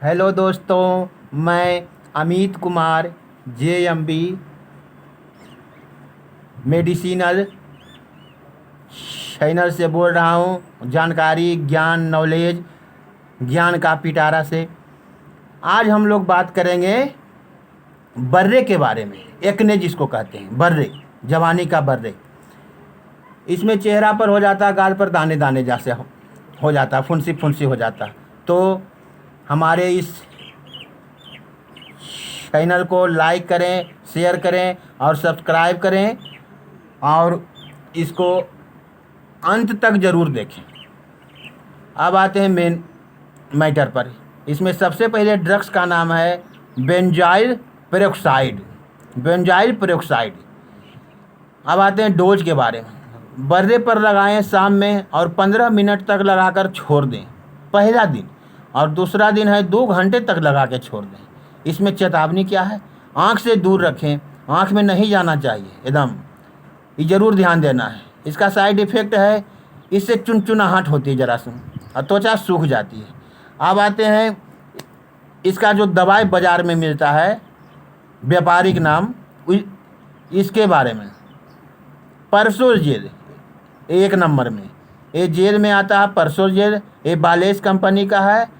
Hello दोस्तों, मैं Amit Kumar JMB medicinal channel से बोल रहा हूँ। जानकारी, ज्ञान, नॉलेज, ज्ञान का पिटारा से। आज हम लोग बात करेंगे बर्रे के बारे में। एक्ने जिसको कहते हैं, बर्रे, जवानी का बर्रे। इसमें चेहरा पर हो जाता, गाल पर दाने दाने जैसे हो जाता, फुंसी फुंसी हो जाता। तो हमारे इस चैनल को लाइक करें, शेयर करें और सब्सक्राइब करें और इसको अंत तक ज़रूर देखें। अब आते हैं मेन मैटर पर। इसमें सबसे पहले ड्रग्स का नाम है बेंजाइल पेरोक्साइड। Benzyl peroxide. अब आते हैं डोज के बारे में। बर्रे पर लगाएं शाम में और 15 मिनट तक लगाकर छोड़ दें, पहला दिन। और दूसरा दिन है 2 घंटे तक लगा के छोड़ दें। इसमें चेतावनी क्या है? आँख से दूर रखें, आँख में नहीं जाना चाहिए एकदम, ये ज़रूर ध्यान देना है। इसका साइड इफ़ेक्ट है, इससे चुनचुनाहट होती है ज़रा सी और त्वचा सूख जाती है। अब आते हैं इसका जो दवाई बाज़ार में मिलता है, व्यापारिक नाम, इसके बारे में। परसोल जेल 1 नंबर में, ये जेल में आता है परसोल जेल। ये बालेस कंपनी का है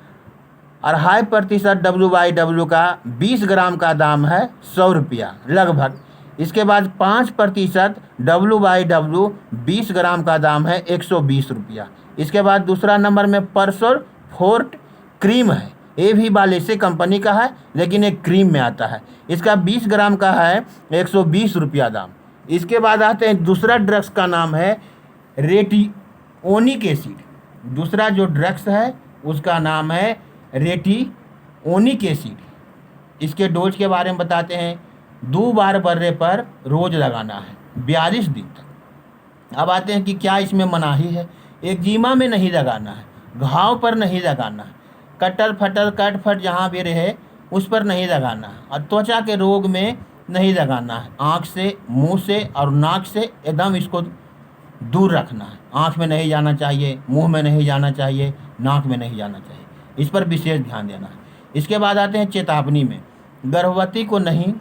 और हाई प्रतिशत WYW का 20 ग्राम का दाम है 100 रुपया लगभग। इसके बाद 5% WYW 20 ग्राम का दाम है 120 रुपया। इसके बाद दूसरा नंबर में परसोल फोर्ट क्रीम है। ये भी बालेसे कंपनी का है लेकिन एक क्रीम में आता है। इसका 20 ग्राम का है 120 रुपया दाम। इसके बाद आते हैं दूसरा ड्रग्स का नाम है रेटिओनिक एसिड। दूसरा जो ड्रग्स है उसका नाम है रेटिओनिक एसिड। इसके डोज के बारे में बताते हैं। 2 बार बर्रे पर रोज़ लगाना है 42 दिन तक। अब आते हैं कि क्या इसमें मनाही है। एक्जिमा में नहीं लगाना है, घाव पर नहीं लगाना है, कटल फटल कट फट जहाँ भी रहे उस पर नहीं लगाना है, और त्वचा के रोग में नहीं लगाना है। आँख से, मुंह से और नाक से एकदम इसको दूर रखना है। आँख में नहीं जाना चाहिए, मुंह में नहीं जाना चाहिए, नाक में नहीं जाना चाहिए। इस पर विशेष ध्यान देना है। इसके बाद आते हैं चेतावनी में। गर्भवती को नहीं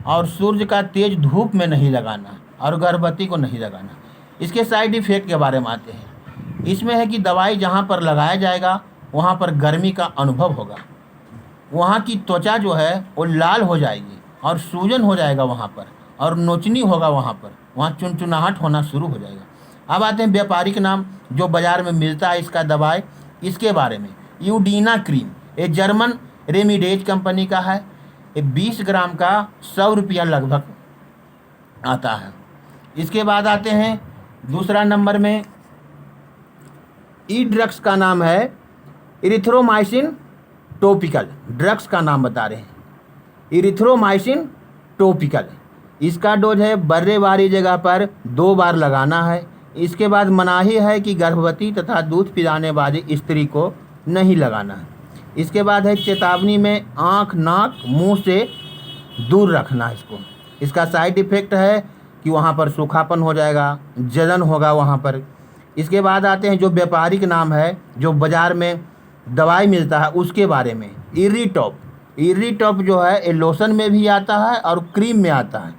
और सूर्य का तेज धूप में नहीं लगाना और गर्भवती को नहीं लगाना। इसके साइड इफ़ेक्ट के बारे में आते हैं। इसमें है कि दवाई जहाँ पर लगाया जाएगा वहाँ पर गर्मी का अनुभव होगा, वहाँ की त्वचा जो है वो लाल हो जाएगी और सूजन हो जाएगा वहाँ पर, और नोचनी होगा वहाँ पर, वहाँ चुनचुनाहट होना शुरू हो जाएगा। अब आते हैं व्यापारिक नाम जो बाज़ार में मिलता है इसका दवाई, इसके बारे में। यूडीना क्रीम, ये जर्मन रेमिडेज कंपनी का है। ये 20 ग्राम का 100 रुपया लगभग आता है। इसके बाद आते हैं दूसरा नंबर में। ई ड्रग्स का नाम है इरिथ्रोमाइसिन टॉपिकल। ड्रग्स का नाम बता रहे हैं, इरिथ्रोमाइसिन टॉपिकल। इसका डोज है बर्रे वाली जगह पर 2 बार लगाना है। इसके बाद मनाही है कि गर्भवती तथा दूध पिलाने वाली स्त्री को नहीं लगाना है। इसके बाद है चेतावनी में, आँख, नाक, मुंह से दूर रखना है इसको। इसका साइड इफ़ेक्ट है कि वहाँ पर सूखापन हो जाएगा, जलन होगा वहाँ पर। इसके बाद आते हैं जो व्यापारिक नाम है जो बाज़ार में दवाई मिलता है उसके बारे में। इरिटॉप। इरिटॉप जो है ये लोशन में भी आता है और क्रीम में आता है।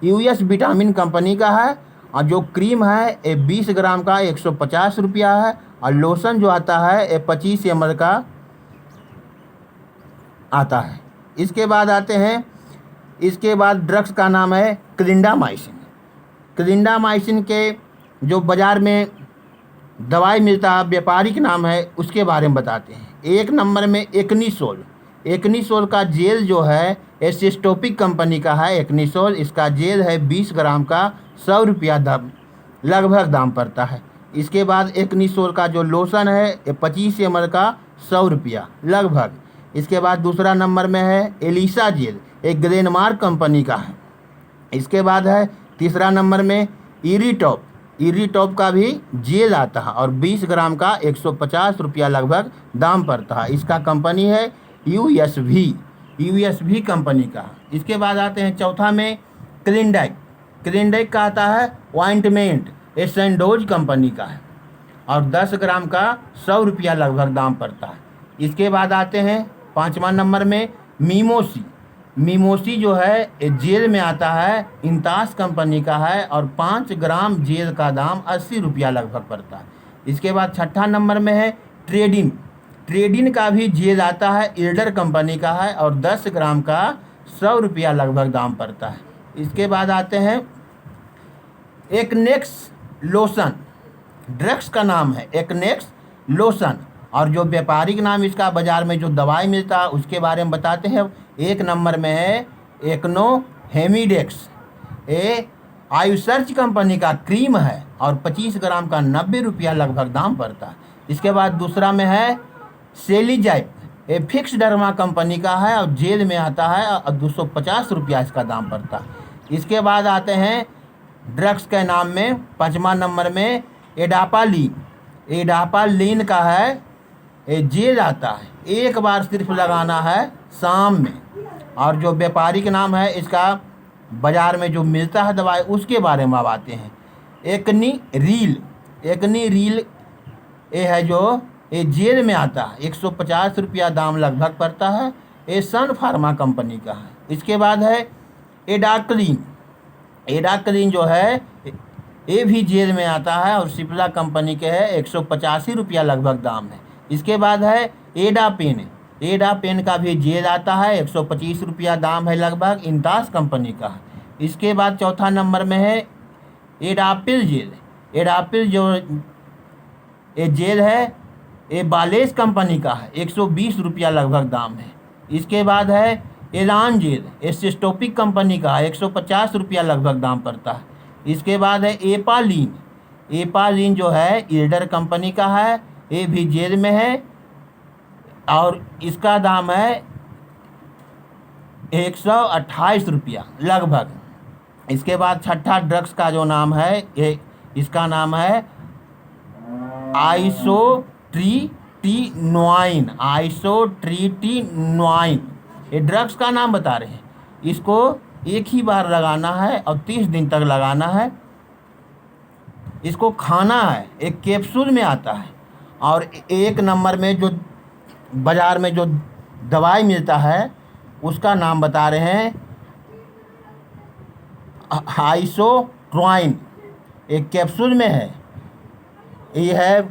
US विटामिन कंपनी का है, और जो क्रीम है ये 20 ग्राम का 150 रुपया है, और लोशन जो आता है ये 25 ml का आता है। इसके बाद आते हैं, इसके बाद ड्रग्स का नाम है क्लिंडामाइसिन। क्लिंडामाइसिन के जो बाज़ार में दवाई मिलता है व्यापारिक नाम है उसके बारे में बताते हैं। 1 नंबर में एक्निसोल। एक्निसोल का जेल जो है एसिस्टोपिक कंपनी का है। एक्निसोल, इसका जेल है 20 ग्राम का 100 रुपया दाम लगभग दाम पड़ता है। इसके बाद एक्निसोल का जो लोशन है ये 25 ml का 100 रुपया लगभग। इसके बाद दूसरा नंबर में है एलिसा जेल, एक ग्लेनमार्क कंपनी का है। इसके बाद है तीसरा नंबर में इरिटॉप। इरिटॉप का भी जेल आता है और 20 ग्राम का 150 रुपया लगभग दाम पड़ता है। इसका कंपनी है यूएसवी कंपनी का। इसके बाद आते हैं चौथा में क्लिंडाइक। क्लिंडाइक का आता है ऑइंटमेंट, ये सैंडोज कंपनी का है और 10 ग्राम का 100 रुपया लगभग दाम पड़ता है। इसके बाद आते हैं 5वां नंबर में मीमोसी। मीमोसी जो है ये जेल में आता है, इंतास कंपनी का है और 5 ग्राम जेल का दाम 80 रुपया लगभग पड़ता है। इसके बाद 6ठा नंबर में है ट्रेडिन। ट्रेडिन का भी जेल आता है, इल्डर कंपनी का है और 10 ग्राम का 100 रुपया लगभग दाम पड़ता है। इसके बाद आते हैं एक्नेक्स लोशन। ड्रग्स का नाम है एक्नेक्स लोशन और जो व्यापारिक नाम इसका बाज़ार में जो दवाई मिलता है उसके बारे में बताते हैं। 1 नंबर में है एक्नो हेमिडेक्स। ये आयुसर्च कंपनी का क्रीम है और 25 ग्राम का 90 रुपया लगभग दाम पड़ता है। इसके बाद दूसरा में है सेलिजाइप। ये फिक्स डर्मा कंपनी का है और जेल में आता है और 250 रुपया इसका दाम पड़ता है। इसके बाद आते हैं ड्रग्स के नाम में 5वां नंबर में एडापालीन। एडापालीन का है ये जेल आता है, एक बार सिर्फ लगाना है शाम में। और जो व्यापारिक नाम है इसका बाज़ार में जो मिलता है दवाई उसके बारे में अब आते हैं। एकनी रील। एकनी रील ये है जो ये जेल में आता है, 150 रुपया दाम लगभग पड़ता है। ये सन फार्मा कंपनी का है। इसके बाद है एडाक्लीन। एडाक्लीन जो है ये भी जेल में आता है और सिप्ला कंपनी के है, 185 रुपया लगभग दाम है। इसके बाद है एडापेन। एडापेन का भी जेल आता है, 125 रुपया दाम है लगभग, इंतास कंपनी का है। इसके बाद 4था नंबर में है एडापिल जेल। एडापिल जो ये जेल है ये बालेस कंपनी का है, 120 रुपया लगभग दाम है। इसके बाद है एलान जेल। ये सिस्टोपिक कंपनी का है, 150 रुपया लगभग दाम पड़ता है। इसके बाद है एपालीन। एपालीन जो है इल्डर कंपनी का है, ये भी जेल में है और इसका दाम है 128 रुपया लगभग। इसके बाद 6ठा ड्रग्स का जो नाम है ये इसका नाम है आइसोट्रिटिनोइन। आइसोट्रिटिनोइन ये ड्रग्स का नाम बता रहे हैं। इसको एक ही बार लगाना है और 30 दिन तक लगाना है। इसको खाना है, एक कैप्सूल में आता है। और 1 नंबर में जो बाज़ार में जो दवाई मिलता है उसका नाम बता रहे हैं आइसोट्राइन। एक कैप्सूल में है, ये है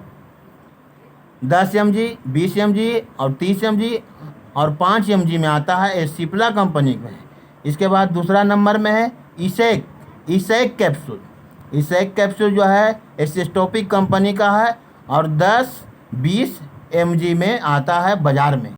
10 mg, 20 mg और 30 mg और 5 mg में आता है। ये सिप्ला कंपनी का है। इसके बाद दूसरा नंबर में है इसेक कैप्सूल। इसेक कैप्सूल जो है एसिस्टोपिक कंपनी का है और 10-20 mg में आता है बाज़ार में।